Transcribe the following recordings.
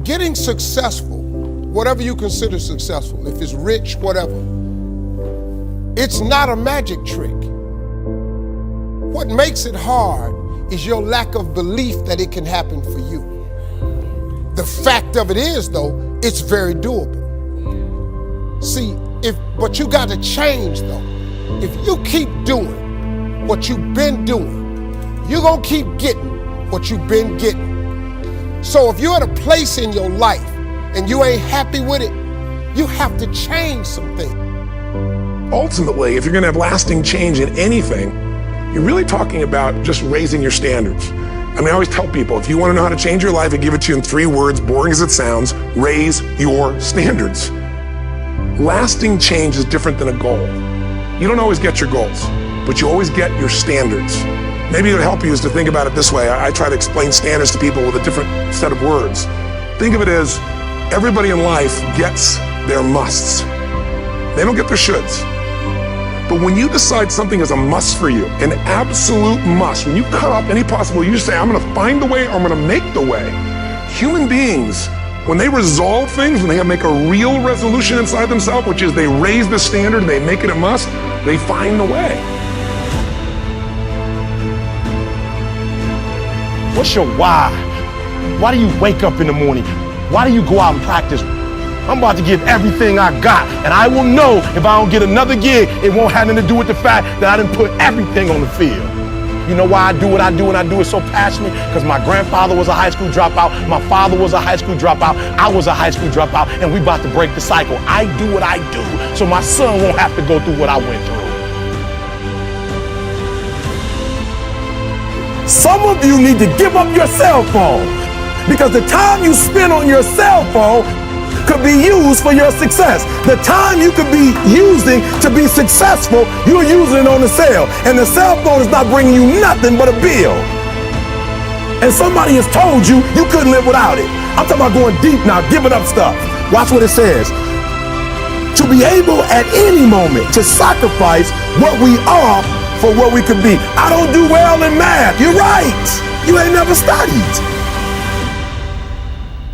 getting successful, whatever you consider successful, if it's rich, whatever, it's not a magic trick. What makes it hard is your lack of belief that it can happen for you. The fact of it is, though, it's very doable. See, but you got to change, though. If you keep doing what you've been doing, you're going to keep getting what you've been getting. So if you're at a place in your life and you ain't happy with it, you have to change something. Ultimately, if you're gonna have lasting change in anything, you're really talking about just raising your standards. I mean, I always tell people, if you wanna know how to change your life, I give it to you in 3 words, boring as it sounds: raise your standards. Lasting change is different than a goal. You don't always get your goals, but you always get your standards. Maybe it would help you is to think about it this way. I try to explain standards to people with a different set of words. Think of it as everybody in life gets their musts. They don't get their shoulds. But when you decide something is a must for you, an absolute must, when you cut off any possible, you just say, I'm gonna find the way, or I'm gonna make the way. Human beings, when they resolve things, when they make a real resolution inside themselves, which is they raise the standard, they make it a must, they find the way. What's your why? Why do you wake up in the morning? Why do you go out and practice? I'm about to give everything I got, and I will know if I don't get another gig, it won't have nothing to do with the fact that I didn't put everything on the field. You know why I do what I do, and I do it so passionately? Because my grandfather was a high school dropout, my father was a high school dropout, I was a high school dropout, and we about to break the cycle. I do what I do, so my son won't have to go through what I went through. Some of you need to give up your cell phone, because the time you spend on your cell phone could be used for your success. The time you could be using to be successful, you're using it on the cell. And the cell phone is not bringing you nothing but a bill. And somebody has told you you couldn't live without it. I'm talking about going deep now, giving up stuff. Watch what it says. To be able at any moment to sacrifice what we are for what we could be. I don't do well in math. You're right. You ain't never studied.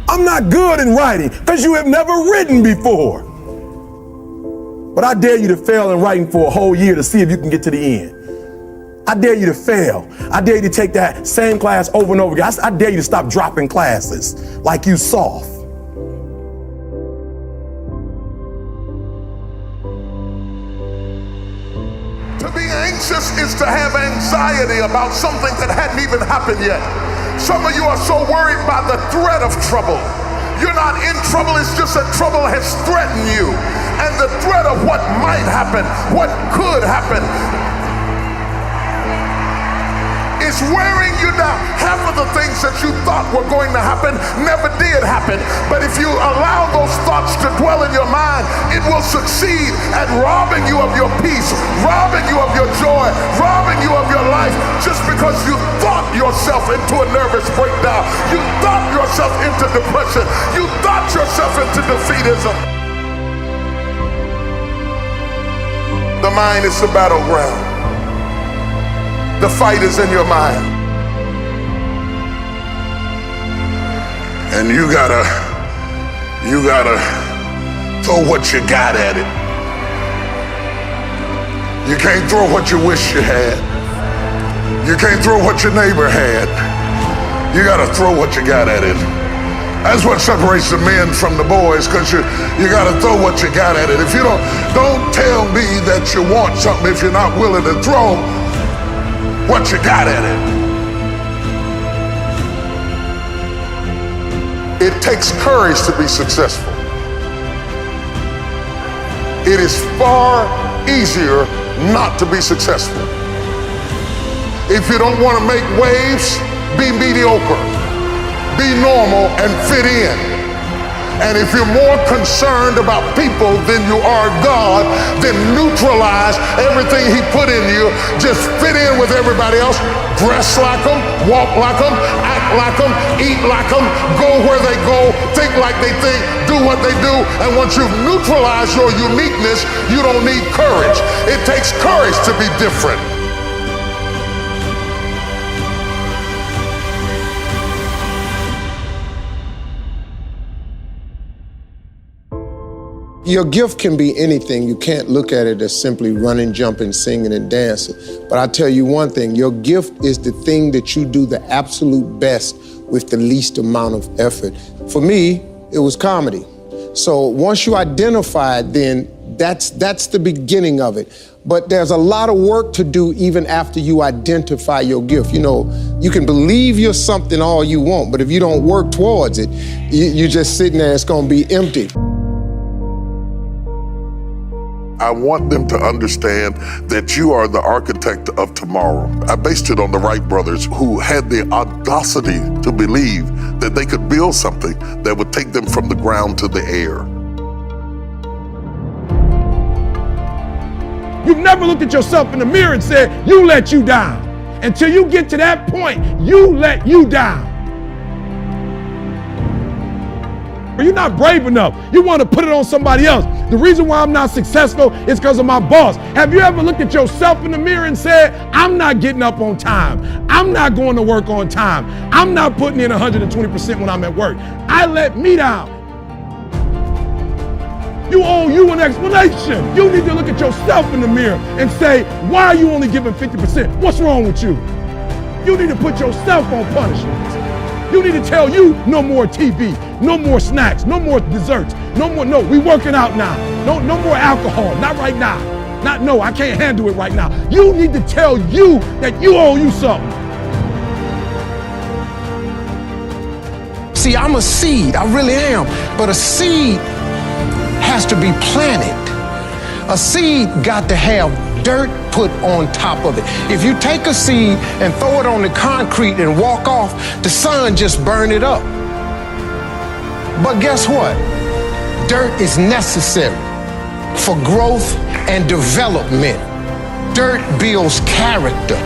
I'm not good in writing because you have never written before. But I dare you to fail in writing for a whole year to see if you can get to the end. I dare you to fail. I dare you to take that same class over and over again. I dare you to stop dropping classes like you soft. To be anxious is to have anxiety about something that hadn't even happened yet. Some of you are so worried by the threat of trouble. You're not in trouble, it's just that trouble has threatened you. And the threat of what might happen, what could happen, is wearing you down. Half of the things that you thought were going to happen never did happen. But if you allow those thoughts to dwell in your mind, it will succeed at robbing you of your peace, robbing you of your joy, robbing you of your life, just because you thought yourself into a nervous breakdown. You thought yourself into depression. You thought yourself into defeatism. The mind is the battleground. The fight is in your mind. And you gotta throw what you got at it. You can't throw what you wish you had. You can't throw what your neighbor had. You gotta throw what you got at it. That's what separates the men from the boys, because you gotta throw what you got at it. If you don't tell me that you want something if you're not willing to throw what you got at it. It takes courage to be successful. It is far easier not to be successful. If you don't want to make waves, be mediocre, be normal, and fit in. And if you're more concerned about people than you are God, then neutralize everything He put in you. Just fit in with everybody else. Dress like them, walk like them, act like them, eat like them, go where they go, think like they think, do what they do. And once you've neutralized your uniqueness, you don't need courage. It takes courage to be different. Your gift can be anything. You can't look at it as simply running, jumping, singing, and dancing. But I'll tell you one thing, your gift is the thing that you do the absolute best with the least amount of effort. For me, it was comedy. So once you identify it, then that's the beginning of it. But there's a lot of work to do even after you identify your gift. You know, you can believe you're something all you want, but if you don't work towards it, you're just sitting there, it's gonna be empty. I want them to understand that you are the architect of tomorrow. I based it on the Wright brothers, who had the audacity to believe that they could build something that would take them from the ground to the air. You've never looked at yourself in the mirror and said, you let you down. Until you get to that point, you let you down. Or you're not brave enough. You want to put it on somebody else. The reason why I'm not successful is because of my boss. Have you ever looked at yourself in the mirror and said, I'm not getting up on time. I'm not going to work on time. I'm not putting in 120% when I'm at work. I let me down. You owe you an explanation. You need to look at yourself in the mirror and say, why are you only giving 50%? What's wrong with you? You need to put yourself on punishment. You need to tell you no more TV, no more snacks, no more desserts, no, we working out now. No more alcohol, not right now. No, I can't handle it right now. You need to tell you that you owe you something. See, I'm a seed, I really am, but a seed has to be planted. A seed got to have dirt put on top of it. If you take a seed and throw it on the concrete and walk off, the sun just burn it up. But guess what? Dirt is necessary for growth and development. Dirt builds character.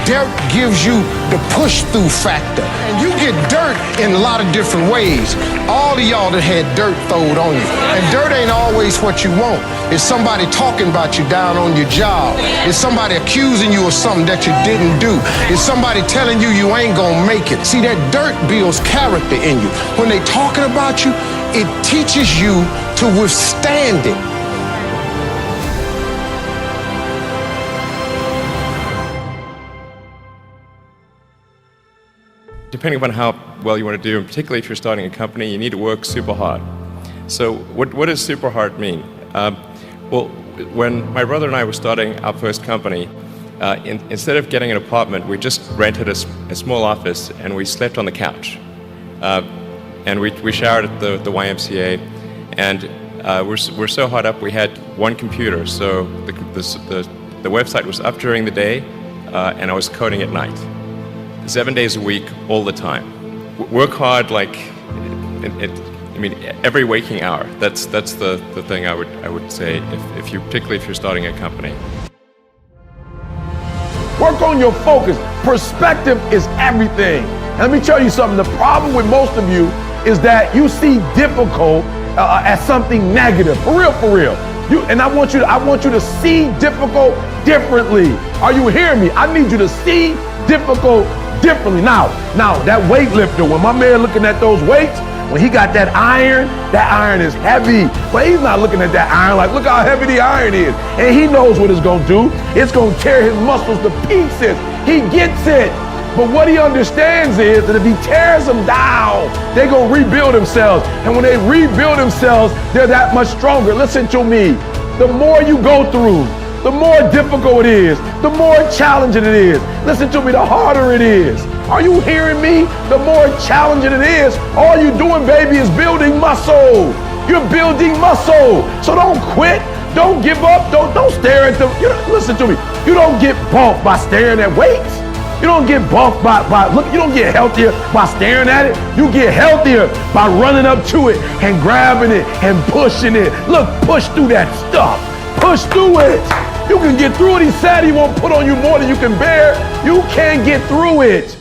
Dirt gives you the push-through factor. And you get dirt in a lot of different ways. All of y'all that had dirt thrown on you. And dirt ain't always what you want. It's somebody talking about you down on your job. It's somebody accusing you of something that you didn't do. It's somebody telling you you ain't gonna make it. See, that dirt builds character in you. When they talking about you, it teaches you to withstand it. Depending upon how well you want to do, and particularly if you're starting a company, you need to work super hard. So what does super hard mean? Well, when my brother and I were starting our first company, instead of getting an apartment, we just rented a small office and we slept on the couch. And we showered at the YMCA, and we're so hot up we had one computer, so the website was up during the day, and I was coding at night. 7 days a week, all the time. Work hard, like, every waking hour. That's the thing I would say, particularly if you're starting a company. Work on your focus. Perspective is everything. And let me tell you something. The problem with most of you is that you see difficult as something negative. For real. I want you to see difficult differently. Are you hearing me? I need you to see difficult differently. Now that weightlifter, when my man looking at those weights, when he got that iron is heavy. But he's not looking at that iron like, look how heavy the iron is. And he knows what it's gonna do. It's gonna tear his muscles to pieces. He gets it. But what he understands is that if he tears them down, they're gonna rebuild themselves. And when they rebuild themselves, they're that much stronger. Listen to me. The more you go through, the more difficult it is, the more challenging it is. Listen to me, the harder it is. Are you hearing me? The more challenging it is, all you're doing, baby, is building muscle. You're building muscle. So don't quit, don't give up, don't stare at them. Listen to me, you don't get bumped by staring at weights. You don't get bumped by you don't get healthier by staring at it. You get healthier by running up to it and grabbing it and pushing it. Look, push through that stuff. Push through it. You can get through it. He said he won't put on you more than you can bear. You can't get through it.